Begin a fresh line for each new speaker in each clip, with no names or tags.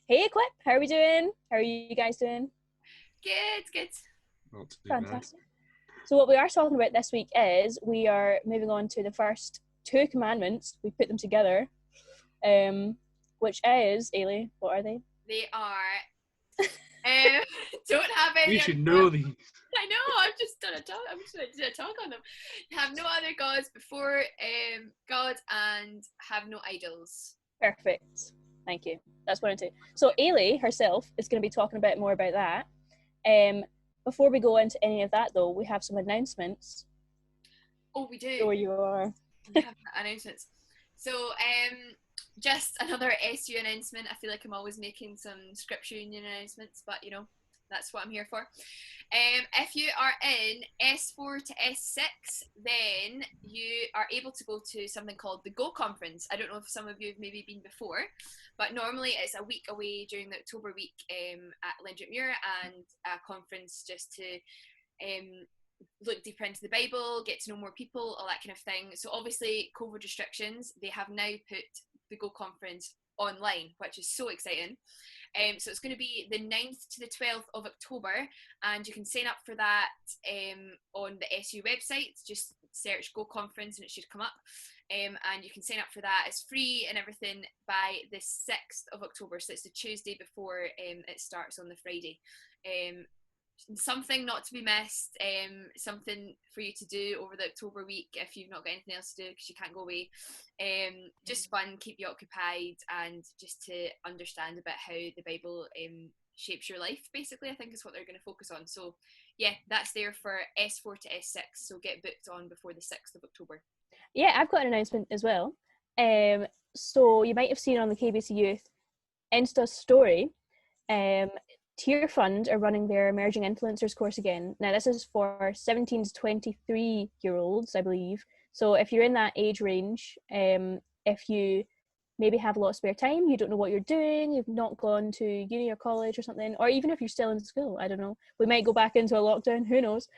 Hey Equip, how are we doing? How are you guys doing?
Good.
Not too bad.
Fantastic. So what we are talking about this week is we are moving on to the first two commandments. We put them together, which is, Eilidh, what are they?
They are. Don't have any.
You should know these.
I know. I've just done a talk. I'm just going to do a talk on them. Have no other gods before God, and have no idols.
Perfect. Thank you. That's what I do. So Eilidh herself is going to be talking a bit more about that. Before we go into any of that, though, we have some announcements.
Oh, we do.
Sure you are.
We have announcements. So, just another SU announcement. I feel like I'm always making some scripture union announcements, but that's what I'm here for. If you are in S4 to S6, then you are able to go to something called the Go Conference. I don't know if some of you have maybe been before, but normally it's a week away during the October week at Lindrupmuir, and a conference just to look deeper into the Bible, get to know more people, all that kind of thing. So obviously COVID restrictions, they have now put the Go Conference online, which is so exciting. So it's going to be the 9th to the 12th of October, and you can sign up for that on the SU website. Just search Go Conference and it should come up. And you can sign up for that. It's free and everything by the 6th of October. So it's the Tuesday before it starts on the Friday. Something not to be missed, something for you to do over the October week if you've not got anything else to do because you can't go away. Just fun, keep you occupied, and just to understand about how the Bible shapes your life, basically, I think is what they're going to focus on. So yeah, that's there for S4 to S6, so get booked on before the 6th of October.
Yeah, I've got an announcement as well. So you might have seen on the KBC Youth Insta story, Tier Fund are running their Emerging Influencers course again. Now this is for 17 to 23 year olds, I believe. So if you're in that age range, if you maybe have a lot of spare time, you don't know what you're doing, you've not gone to uni or college or something, or even if you're still in school, I don't know, we might go back into a lockdown, who knows.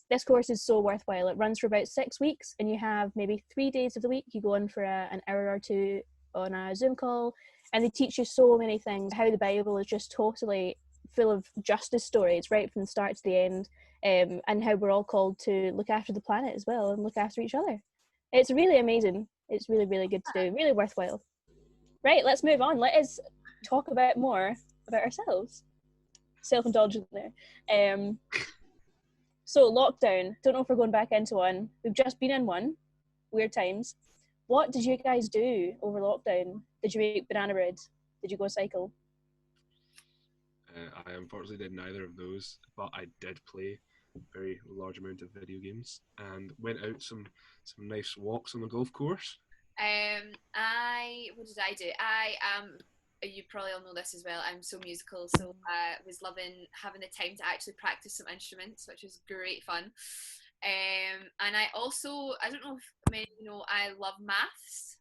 This course is so worthwhile. It runs for about 6 weeks, and you have maybe 3 days of the week. You go in for an hour or two on a Zoom call, and they teach you so many things, how the Bible is just totally full of justice stories right from the start to the end, and how we're all called to look after the planet as well and look after each other. It's really amazing. It's really, really good to do, really worthwhile. Right, let's move on. Let us talk about more about ourselves. Self-indulgent there. So lockdown, don't know if we're going back into one. We've just been in one, weird times. What did you guys do over lockdown? Did you make banana bread? Did you go cycle?
I unfortunately did neither of those, but I did play a very large amount of video games and went out some nice walks on the golf course.
What did I do? You probably all know this as well, I'm so musical, so I was loving having the time to actually practice some instruments, which was great fun. And I don't know if many of you know, I love maths.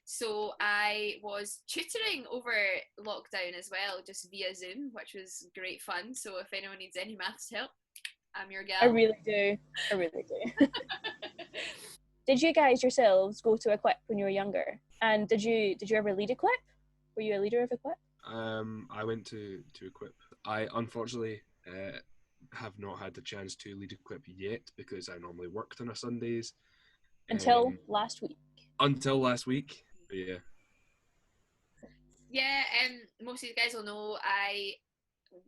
So I was tutoring over lockdown as well, just via Zoom, which was great fun. So if anyone needs any maths help, I'm your gal.
I really do. Did you guys yourselves go to Equip when you were younger? And did you ever lead Equip? Were you a leader of Equip?
I went to Equip. I unfortunately have not had the chance to lead Equip yet because I normally worked on a Sundays.
Until last week.
Until last week, but yeah.
Yeah, most of you guys will know I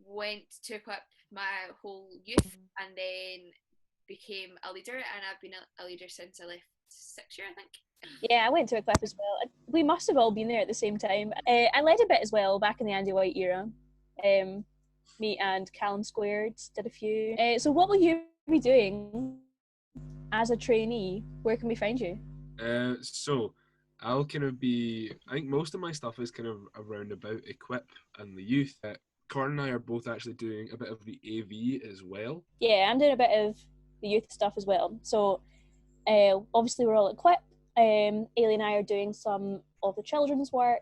went to Equip my whole youth and then became a leader, and I've been a leader since I left 6th year, I think.
Yeah, I went to Equip as well. We must have all been there at the same time. I led a bit as well back in the Andy White era. Me and Callum Squared did a few. So what will you be doing as a trainee? Where can we find you?
So I'll kind of be, I think most of my stuff is kind of around about Equip and the youth. Corin and I are both actually doing a bit of the AV as well.
Yeah, I'm doing a bit of the youth stuff as well. So obviously we're all at Equip. Eilidh and I are doing some of the children's work,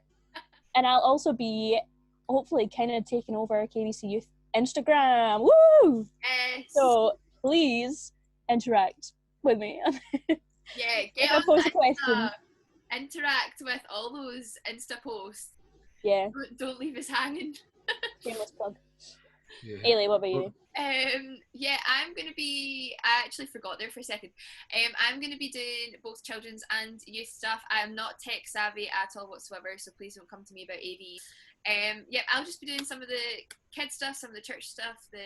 and I'll also be hopefully kind of taking over KBC Youth Instagram. Woo!
Yes.
So please interact with me.
Yeah,
if I post a question.
Interact with all those Insta posts.
Yeah.
Don't leave us hanging.
Shameless plug.
Yeah.
Eilidh, what about you?
Yeah, I'm gonna be. I actually forgot there for a second. I'm gonna be doing both children's and youth stuff. I'm not tech savvy at all whatsoever, so please don't come to me about AV. Yeah, I'll just be doing some of the kid stuff, some of the church stuff, the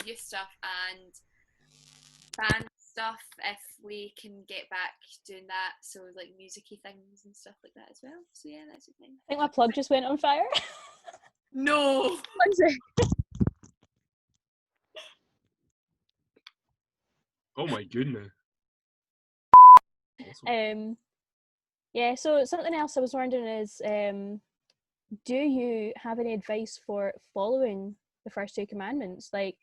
youth stuff, and band stuff if we can get back doing that. So like musicy things and stuff like that as well. So yeah, that's the thing.
I think my plug just went on fire.
No.
Oh my goodness.
Awesome. Yeah, so something else I was wondering is, do you have any advice for following the first two commandments? Like,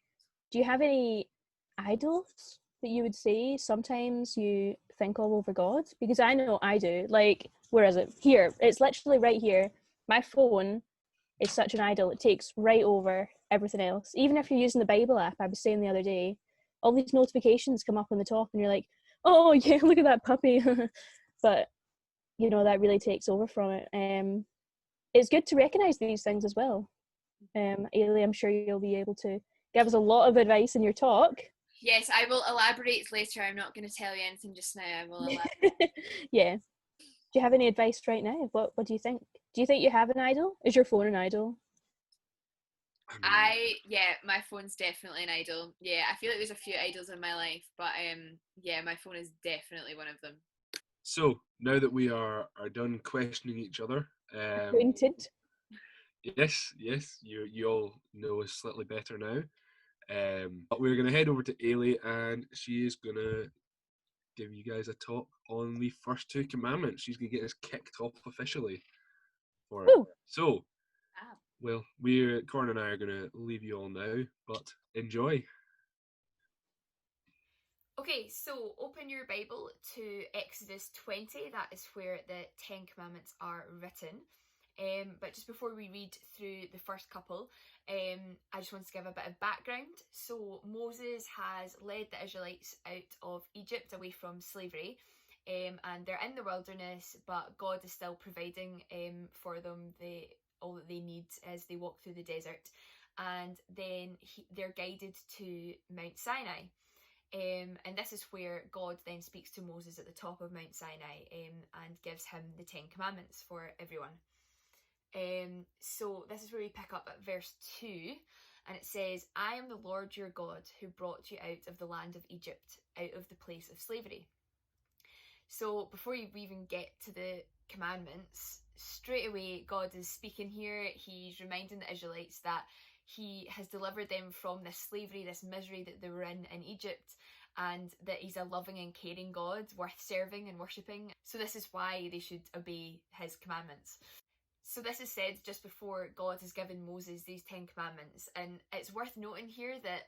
do you have any idols that you would say sometimes you think of over God? Because I know I do. Like, where is it? Here. It's literally right here. My phone is such an idol. It takes right over everything else. Even if you're using the Bible app, I was saying the other day, all these notifications come up on the top and you're like, oh yeah, look at that puppy. But, you know, that really takes over from it. It's good to recognise these things as well. Eilidh, I'm sure you'll be able to give us a lot of advice in your talk.
Yes, I will elaborate later. I'm not going to tell you anything just now. I will elaborate.
Yeah. Do you have any advice right now? What do you think? Do you think you have an idol? Is your phone an idol?
Yeah, my phone's definitely an idol. Yeah, I feel like there's a few idols in my life, but yeah, my phone is definitely one of them.
So now that we are done questioning each other,
Acquainted.
yes, you all know us slightly better now. But we're gonna head over to Eilidh, and she is gonna give you guys a talk on the first two commandments. She's gonna get us kicked off officially for it.
Woo.
So, well, Corin and I are gonna leave you all now, but enjoy.
Okay, so open your Bible to Exodus 20. That is where the 10 Commandments are written. But just before we read through the first couple, I just want to give a bit of background. So Moses has led the Israelites out of Egypt away from slavery, and they're in the wilderness, but God is still providing for them all that they need as they walk through the desert. And then they're guided to Mount Sinai. And this is where God then speaks to Moses at the top of Mount Sinai and gives him the 10 Commandments for everyone. So this is where we pick up at verse 2, and it says, I am the Lord your God who brought you out of the land of Egypt, out of the place of slavery. So before you even get to the commandments, straight away God is speaking here. He's reminding the Israelites that he has delivered them from this slavery, this misery that they were in Egypt, and that he's a loving and caring God worth serving and worshipping. So this is why they should obey his commandments. So this is said just before God has given Moses these 10 commandments, and it's worth noting here that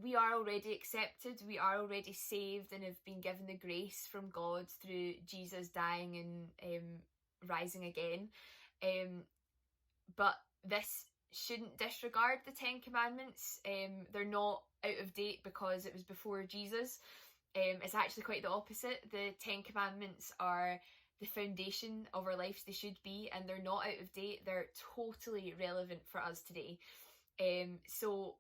we are already accepted, we are already saved and have been given the grace from God through Jesus dying and rising again. But this shouldn't disregard the 10 Commandments. They're not out of date because it was before Jesus. It's actually quite the opposite. The 10 Commandments are the foundation of our lives. They should be, and they're not out of date. They're totally relevant for us today. So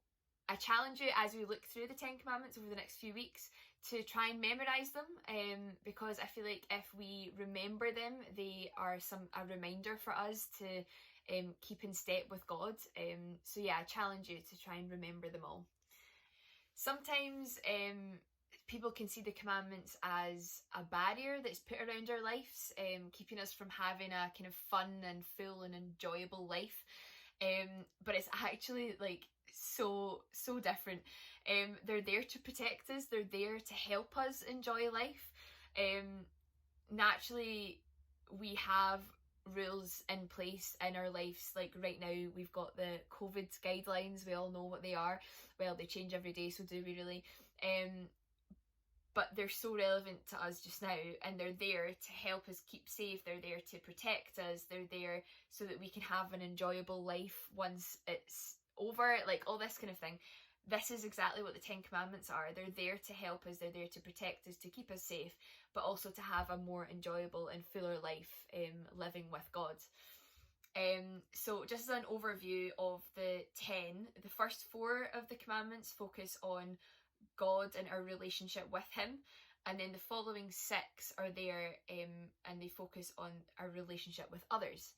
I challenge you as we look through the 10 Commandments over the next few weeks to try and memorise them, because I feel like if we remember them, they are a reminder for us to keep in step with God. So yeah, I challenge you to try and remember them all. Sometimes people can see the commandments as a barrier that's put around our lives, keeping us from having a kind of fun and full and enjoyable life. But it's actually like so different. They're there to protect us. They're there to help us enjoy life. Naturally, we have rules in place in our lives. Like right now we've got the COVID guidelines. We all know what they are. Well, they change every day, so do we really? But they're so relevant to us just now, and they're there to help us keep safe. They're there to protect us. They're there so that we can have an enjoyable life once it's over, like all this kind of thing. This is exactly what the 10 Commandments are. They're there to help us. They're there to protect us, to keep us safe. but also to have a more enjoyable and fuller life living with God. So just as an overview of the 10, the first 4 of the commandments focus on God and our relationship with him, and then the following 6 are there and they focus on our relationship with others.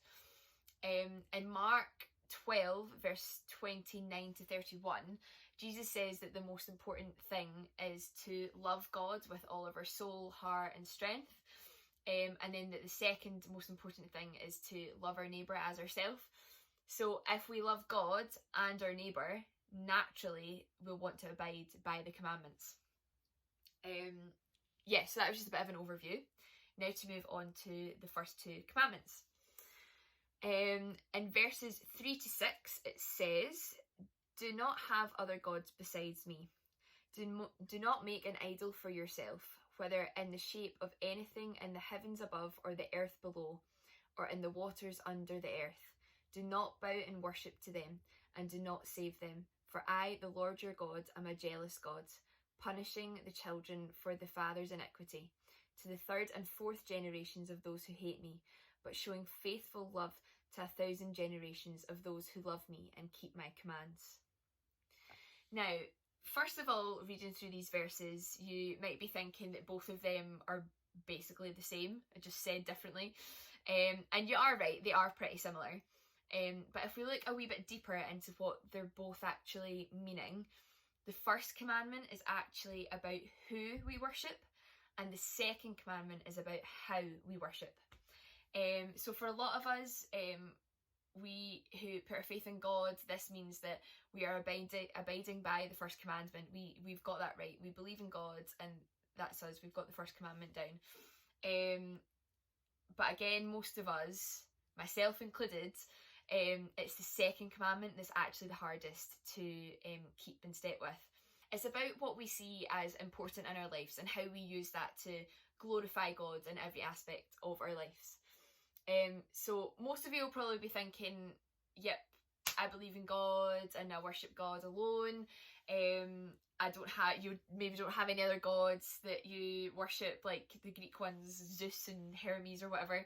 In Mark 12 verse 29 to 31, Jesus says that the most important thing is to love God with all of our soul, heart and strength, and then that the second most important thing is to love our neighbour as ourselves. So if we love God and our neighbour, naturally we'll want to abide by the commandments. So that was just a bit of an overview. Now to move on to the first 2 commandments. In verses 3 to 6 it says, "Do not have other gods besides me. Do not make an idol for yourself, whether in the shape of anything in the heavens above or the earth below, or in the waters under the earth. Do not bow and worship to them, and do not save them. For I, the Lord your God, am a jealous God, punishing the children for the father's iniquity, to the 3rd and 4th generations of those who hate me, but showing faithful love to 1,000 generations of those who love me and keep my commands." Now, first of all, reading through these verses, you might be thinking that both of them are basically the same, just said differently. And you are right, they are pretty similar. But if we look a wee bit deeper into what they're both actually meaning, the first commandment is actually about who we worship, and the second commandment is about how we worship. So for a lot of us, we who put our faith in God, this means that we are abiding by the first commandment. We've got that right. We believe in God, and that's us. We've got the first commandment down. But again, most of us, myself included, it's the second commandment that's actually the hardest to keep in step with. It's about what we see as important in our lives and how we use that to glorify God in every aspect of our lives. So most of you will probably be thinking, yep, I believe in God and I worship God alone. You maybe don't have any other gods that you worship, like the Greek ones, Zeus and Hermes or whatever.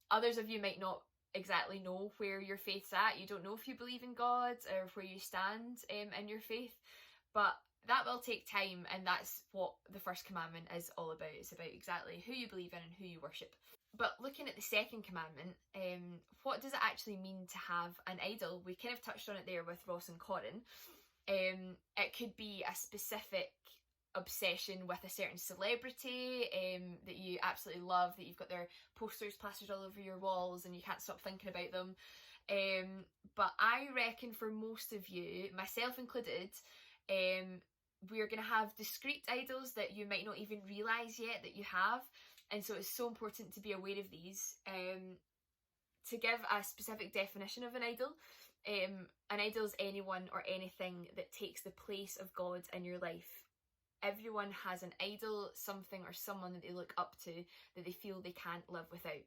Others of you might not exactly know where your faith's at. You don't know if you believe in God or where you stand in your faith, but that will take time, and that's what the first commandment is all about. It's about exactly who you believe in and who you worship. But looking at the second commandment, what does it actually mean to have an idol? We kind of touched on it there with Ross and Corin. It could be a specific obsession with a certain celebrity that you absolutely love, that you've got their posters plastered all over your walls and you can't stop thinking about them. But I reckon for most of you, myself included, we're going to have discrete idols that you might not even realise yet that you have. And so it's so important to be aware of these. To give a specific definition of an idol is anyone or anything that takes the place of God in your life. Everyone has an idol, something or someone that they look up to, that they feel they can't live without.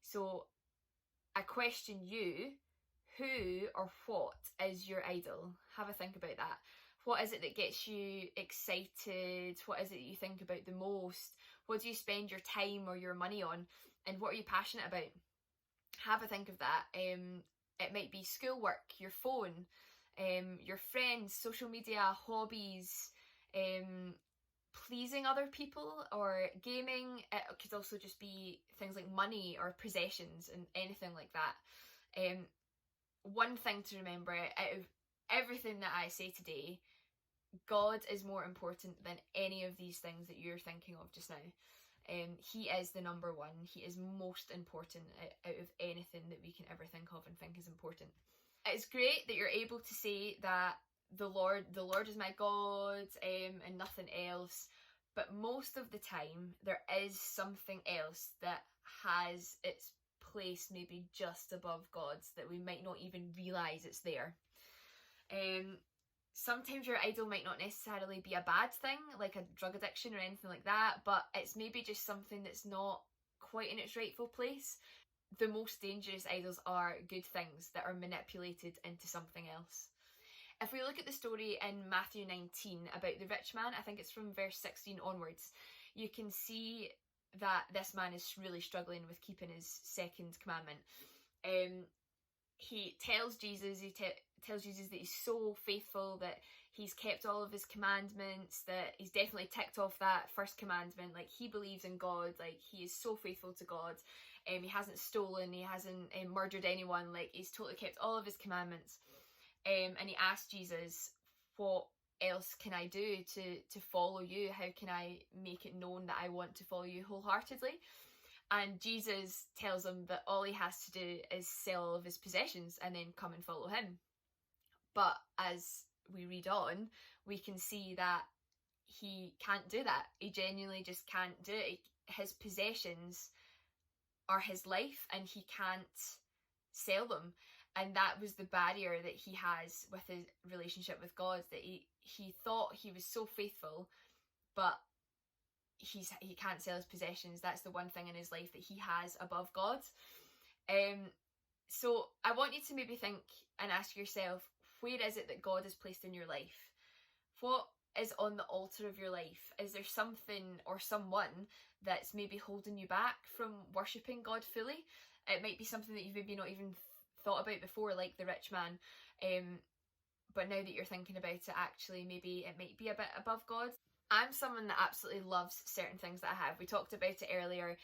So I question you, who or what is your idol? Have a think about that. What is it that gets you excited? What is it that you think about the most? What do you spend your time or your money on? And what are you passionate about? Have a think of that. It might be schoolwork, your phone, your friends, social media, hobbies, pleasing other people, or gaming. It could also just be things like money or possessions and anything like that. One thing to remember, out of everything that I say today, God is more important than any of these things that you're thinking of just now. He is the number one. He is most important out of anything that we can ever think of and think is important. It's great that you're able to say that the Lord is my God, and nothing else. But most of the time, there is something else that has its place maybe just above God's that we might not even realise it's there. Sometimes your idol might not necessarily be a bad thing, like a drug addiction or anything like that, but it's maybe just something that's not quite in its rightful place. The most dangerous idols are good things that are manipulated into something else. If we look at the story in Matthew 19 about the rich man, I think it's from verse 16 onwards, you can see that this man is really struggling with keeping his second commandment. He tells Jesus, tells Jesus that he's so faithful, that he's kept all of his commandments, that he's definitely ticked off that first commandment. Like, he believes in God, like, he is so faithful to God. He hasn't stolen, he hasn't murdered anyone, like, he's totally kept all of his commandments. And he asked Jesus, what else can I do to follow you? How can I make it known that I want to follow you wholeheartedly? And Jesus tells him that all he has to do is sell all of his possessions and then come and follow him. But as we read on, we can see that he can't do that. He genuinely just can't do it. His possessions are his life, and he can't sell them. And that was the barrier that he has with his relationship with God, that he thought he was so faithful, but he can't sell his possessions. That's the one thing in his life that he has above God. So I want you to maybe think and ask yourself, where is it that God has placed in your life? What is on the altar of your life? Is there something or someone that's maybe holding you back from worshipping God fully? It might be something that you've maybe not even thought about before, like the rich man. But now that you're thinking about it, actually, maybe it might be a bit above God. I'm someone that absolutely loves certain things that I have. We talked about it earlier.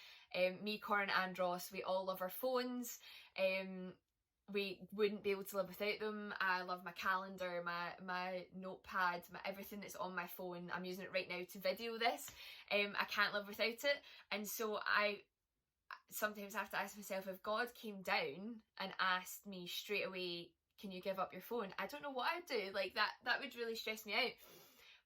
Me, Corin and Ross, we all love our phones. We wouldn't be able to live without them. I love my calendar, my notepad, everything that's on my phone. I'm using it right now to video this. I can't live without it. And so I sometimes have to ask myself, if God came down and asked me straight away, can you give up your phone? I don't know what I'd do. Like, that would really stress me out.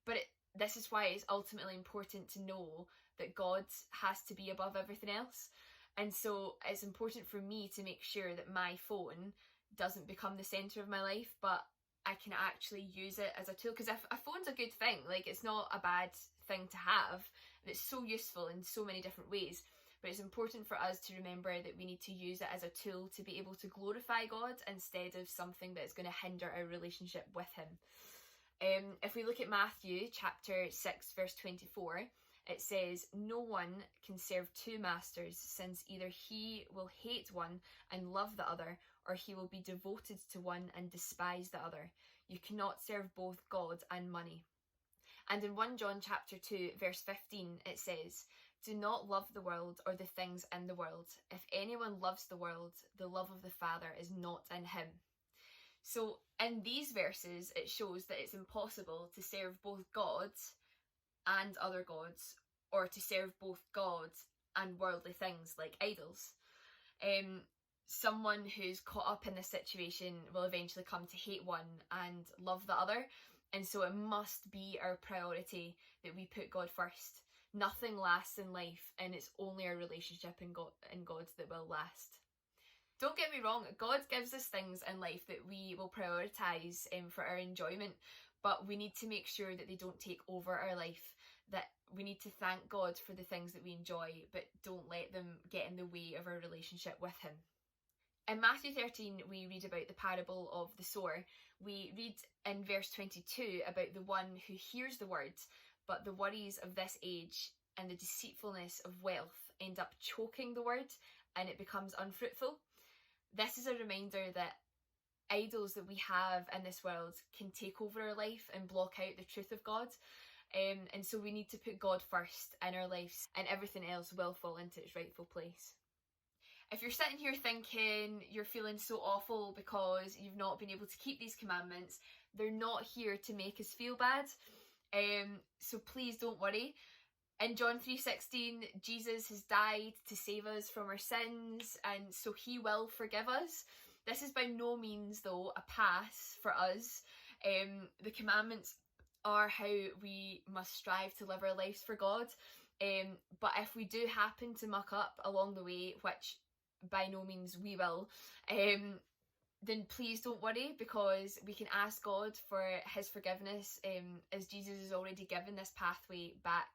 But this is why it's ultimately important to know that God has to be above everything else. And so it's important for me to make sure that my phone doesn't become the centre of my life, but I can actually use it as a tool. Because a phone's a good thing. Like, it's not a bad thing to have. It's so useful in so many different ways. But it's important for us to remember that we need to use it as a tool to be able to glorify God instead of something that's going to hinder our relationship with him. If we look at Matthew chapter 6 verse 24, it says, no one can serve two masters, since either he will hate one and love the other, or he will be devoted to one and despise the other. You cannot serve both God and money. And in 1 John chapter 2 verse 15, it says, do not love the world or the things in the world. If anyone loves the world, the love of the Father is not in him. So in these verses, it shows that it's impossible to serve both God and other gods, or to serve both God and worldly things like idols. Someone who's caught up in this situation will eventually come to hate one and love the other. And so it must be our priority that we put God first. Nothing lasts in life, and it's only our relationship in God that will last. Don't get me wrong, God gives us things in life that we will prioritise for our enjoyment, but we need to make sure that they don't take over our life, that we need to thank God for the things that we enjoy, but don't let them get in the way of our relationship with him. In Matthew 13, we read about the parable of the sower. We read in verse 22 about the one who hears the word, but the worries of this age and the deceitfulness of wealth end up choking the word, and it becomes unfruitful. This is a reminder that idols that we have in this world can take over our life and block out the truth of God. And so we need to put God first in our lives, and everything else will fall into its rightful place. If you're sitting here thinking you're feeling so awful because you've not been able to keep these commandments, they're not here to make us feel bad. So please don't worry. In John 3:16, Jesus has died to save us from our sins, and so he will forgive us. This is by no means, though, a pass for us. The commandments are how we must strive to live our lives for God. But if we do happen to muck up along the way, which by no means we will, then please don't worry, because we can ask God for his forgiveness, as Jesus has already given this pathway back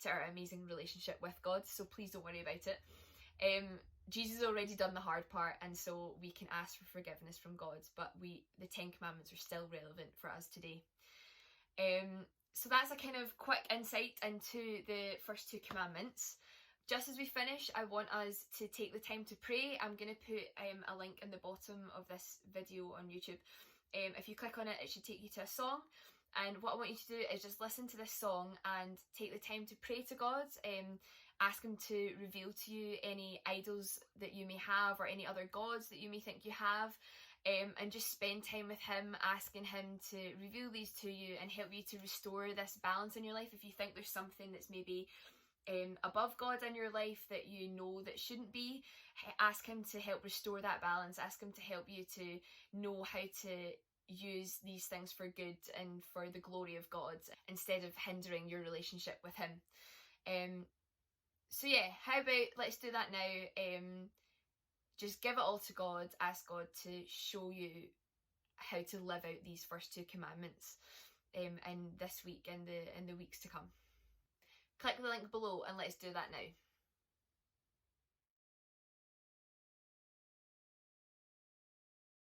to our amazing relationship with God. So please don't worry about it. Jesus has already done the hard part, and so we can ask for forgiveness from God, but the 10 Commandments are still relevant for us today. So that's a kind of quick insight into the first 2 commandments. Just as we finish, I want us to take the time to pray. I'm going to put a link in the bottom of this video on YouTube. If you click on it, it should take you to a song. And what I want you to do is just listen to this song and take the time to pray to God. Ask him to reveal to you any idols that you may have or any other gods that you may think you have. And just spend time with him, asking him to reveal these to you and help you to restore this balance in your life. If you think there's something that's maybe above God in your life that you know that shouldn't be, ask him to help restore that balance. Ask him to help you to know how to use these things for good and for the glory of God instead of hindering your relationship with him. So yeah, how about let's do that now. Just give it all to God. Ask God to show you how to live out these first 2 commandments in this week and the weeks to come. Click the link below and let's do that now.